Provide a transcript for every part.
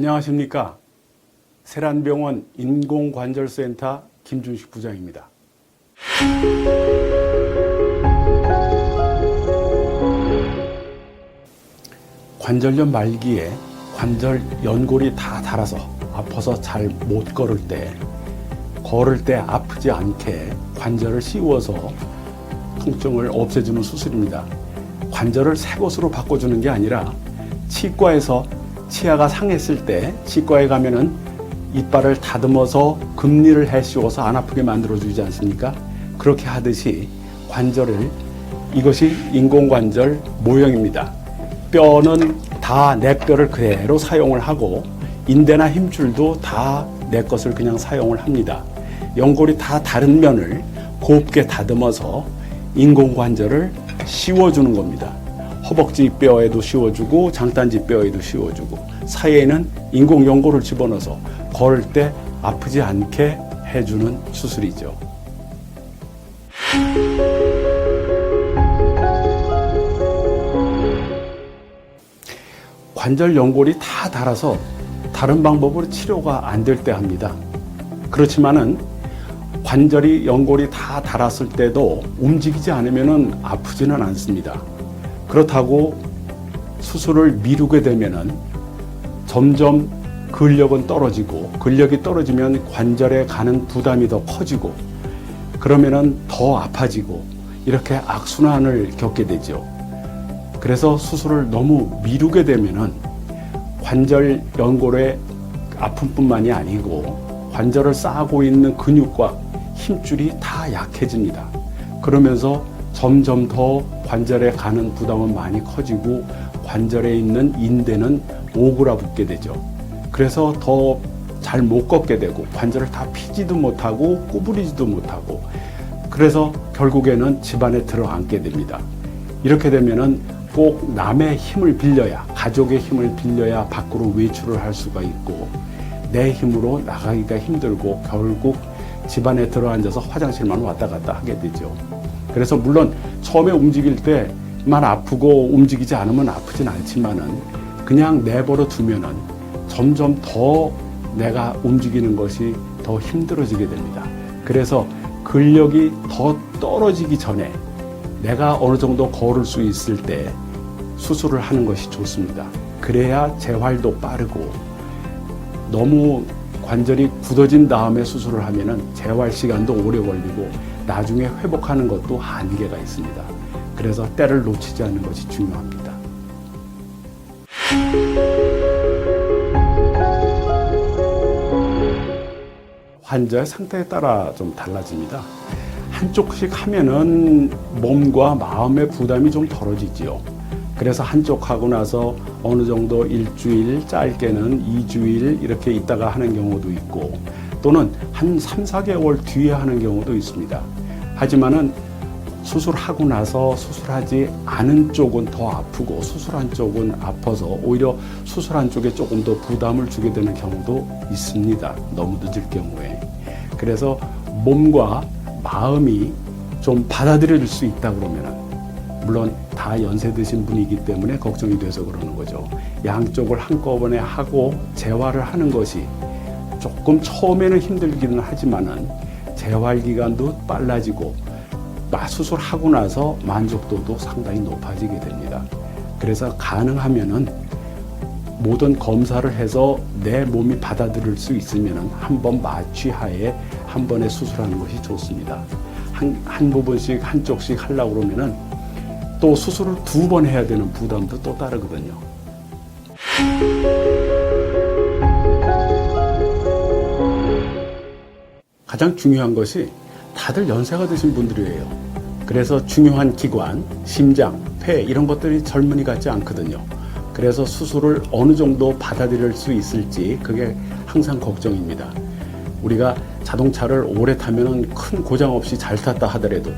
안녕하십니까. 세란병원 인공관절센터 김준식 부장입니다. 관절염 말기에 관절 연골이 다 닳아서 아파서 잘 못 걸을 때 아프지 않게 관절을 씌워서 통증을 없애주는 수술입니다. 관절을 새 것으로 바꿔주는 게 아니라 치과에서 치아가 상했을 때 치과에 가면은 이빨을 다듬어서 금리를 해씌워서 안 아프게 만들어주지 않습니까? 그렇게 하듯이 관절을, 이것이 인공관절 모형입니다. 뼈는 다 내 뼈를 그대로 사용을 하고 인대나 힘줄도 다 내 것을 그냥 사용을 합니다. 연골이 다 다른 면을 곱게 다듬어서 인공관절을 씌워주는 겁니다. 허벅지 뼈에도 씌워주고 장단지 뼈에도 씌워주고 사이에는 인공연골을 집어넣어서 걸을 때 아프지 않게 해주는 수술이죠. 관절 연골이 다 닳아서 다른 방법으로 치료가 안 될 때 합니다. 그렇지만은 관절이 연골이 다 닳았을 때도 움직이지 않으면 아프지는 않습니다. 그렇다고 수술을 미루게 되면은 점점 근력은 떨어지고, 근력이 떨어지면 관절에 가는 부담이 더 커지고, 그러면은 더 아파지고, 이렇게 악순환을 겪게 되죠. 그래서 수술을 너무 미루게 되면은 관절 연골의 아픔뿐만이 아니고 관절을 싸고 있는 근육과 힘줄이 다 약해집니다. 그러면서 점점 더 관절에 가는 부담은 많이 커지고 관절에 있는 인대는 오그라붙게 되죠. 그래서 더 잘 못 걷게 되고 관절을 다 피지도 못하고 구부리지도 못하고, 그래서 결국에는 집안에 들어앉게 됩니다. 이렇게 되면은 꼭 남의 힘을 빌려야, 가족의 힘을 빌려야 밖으로 외출을 할 수가 있고 내 힘으로 나가기가 힘들고 결국 집안에 들어앉아서 화장실만 왔다 갔다 하게 되죠. 그래서 물론 처음에 움직일 때만 아프고 움직이지 않으면 아프진 않지만은 그냥 내버려 두면은 점점 더 내가 움직이는 것이 더 힘들어지게 됩니다. 그래서 근력이 더 떨어지기 전에 내가 어느 정도 걸을 수 있을 때 수술을 하는 것이 좋습니다. 그래야 재활도 빠르고, 너무 관절이 굳어진 다음에 수술을 하면은 재활 시간도 오래 걸리고 나중에 회복하는 것도 한계가 있습니다. 그래서 때를 놓치지 않는 것이 중요합니다. 환자의 상태에 따라 좀 달라집니다. 한쪽씩 하면은 몸과 마음의 부담이 좀 덜어지지요. 그래서 한쪽 하고 나서 어느 정도 일주일, 짧게는 2주일 이렇게 있다가 하는 경우도 있고, 또는 한 3, 4개월 뒤에 하는 경우도 있습니다. 하지만은 수술하고 나서 수술하지 않은 쪽은 더 아프고 수술한 쪽은 아파서 오히려 수술한 쪽에 조금 더 부담을 주게 되는 경우도 있습니다. 너무 늦을 경우에. 그래서 몸과 마음이 좀 받아들일 수 있다 그러면은, 물론 다 연세 드신 분이기 때문에 걱정이 돼서 그러는 거죠. 양쪽을 한꺼번에 하고 재활을 하는 것이 조금 처음에는 힘들기는 하지만은 재활 기간도 빨라지고 수술하고 나서 만족도도 상당히 높아지게 됩니다. 그래서 가능하면은 모든 검사를 해서 내 몸이 받아들일 수 있으면은 한번 마취하에 한 번에 수술하는 것이 좋습니다. 한 부분씩 한쪽씩 하려고 그러면은 또 수술을 2번 해야 되는 부담도 또 따르거든요. 가장 중요한 것이 다들 연세가 드신 분들이에요. 그래서 중요한 기관, 심장, 폐 이런 것들이 젊은이 같지 않거든요. 그래서 수술을 어느 정도 받아들일 수 있을지 그게 항상 걱정입니다. 우리가 자동차를 오래 타면 큰 고장 없이 잘 탔다 하더라도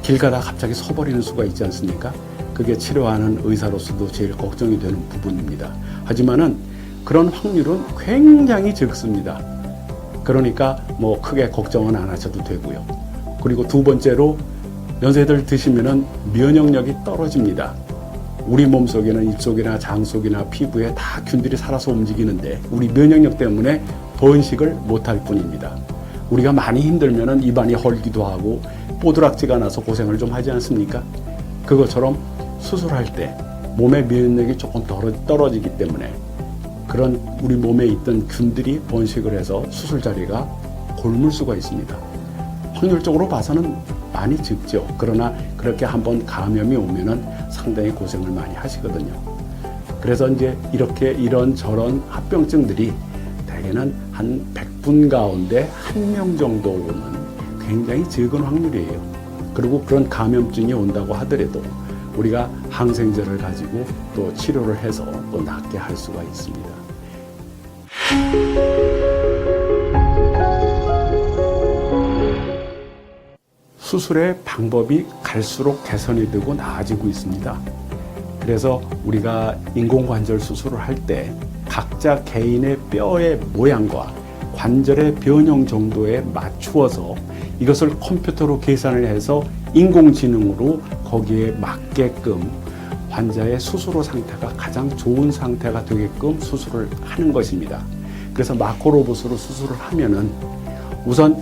길 가다 갑자기 서버리는 수가 있지 않습니까? 그게 치료하는 의사로서도 제일 걱정이 되는 부분입니다. 하지만은 그런 확률은 굉장히 적습니다. 그러니까 뭐 크게 걱정은 안 하셔도 되고요. 그리고 2번째로 연세들 드시면은 면역력이 떨어집니다. 우리 몸속에는 입속이나 장 속이나 피부에 다 균들이 살아서 움직이는데 우리 면역력 때문에 번식을 못할 뿐입니다. 우리가 많이 힘들면 입안이 헐기도 하고 뽀드락지가 나서 고생을 좀 하지 않습니까? 그것처럼 수술할 때 몸의 면역력이 조금 떨어지기 때문에 그런 우리 몸에 있던 균들이 번식을 해서 수술 자리가 곪을 수가 있습니다. 확률적으로 봐서는 많이 적죠. 그러나 그렇게 한번 감염이 오면은 상당히 고생을 많이 하시거든요. 그래서 이제 이렇게 이런저런 합병증들이 대개는 한 100분 가운데 1명 정도 오는 굉장히 적은 확률이에요. 그리고 그런 감염증이 온다고 하더라도 우리가 항생제를 가지고 또 치료를 해서 또 낫게 할 수가 있습니다. 수술의 방법이 갈수록 개선이 되고 나아지고 있습니다. 그래서 우리가 인공관절 수술을 할 때 각자 개인의 뼈의 모양과 관절의 변형 정도에 맞추어서 이것을 컴퓨터로 계산을 해서 인공지능으로 거기에 맞게끔 환자의 수술 후 상태가 가장 좋은 상태가 되게끔 수술을 하는 것입니다. 그래서 마코로봇으로 수술을 하면은 우선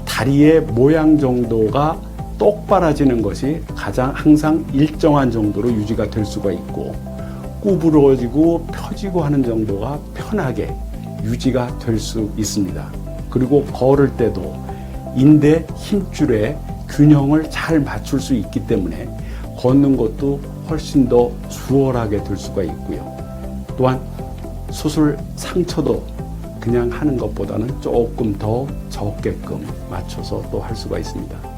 다리의 모양 정도가 똑바라지는 것이 가장 항상 일정한 정도로 유지가 될 수가 있고 구부러지고 펴지고 하는 정도가 편하게 유지가 될 수 있습니다. 그리고 걸을 때도 인대 힘줄의 균형을 잘 맞출 수 있기 때문에 걷는 것도 훨씬 더 수월하게 될 수가 있고요. 또한 수술 상처도 그냥 하는 것보다는 조금 더 적게끔 맞춰서 또 할 수가 있습니다.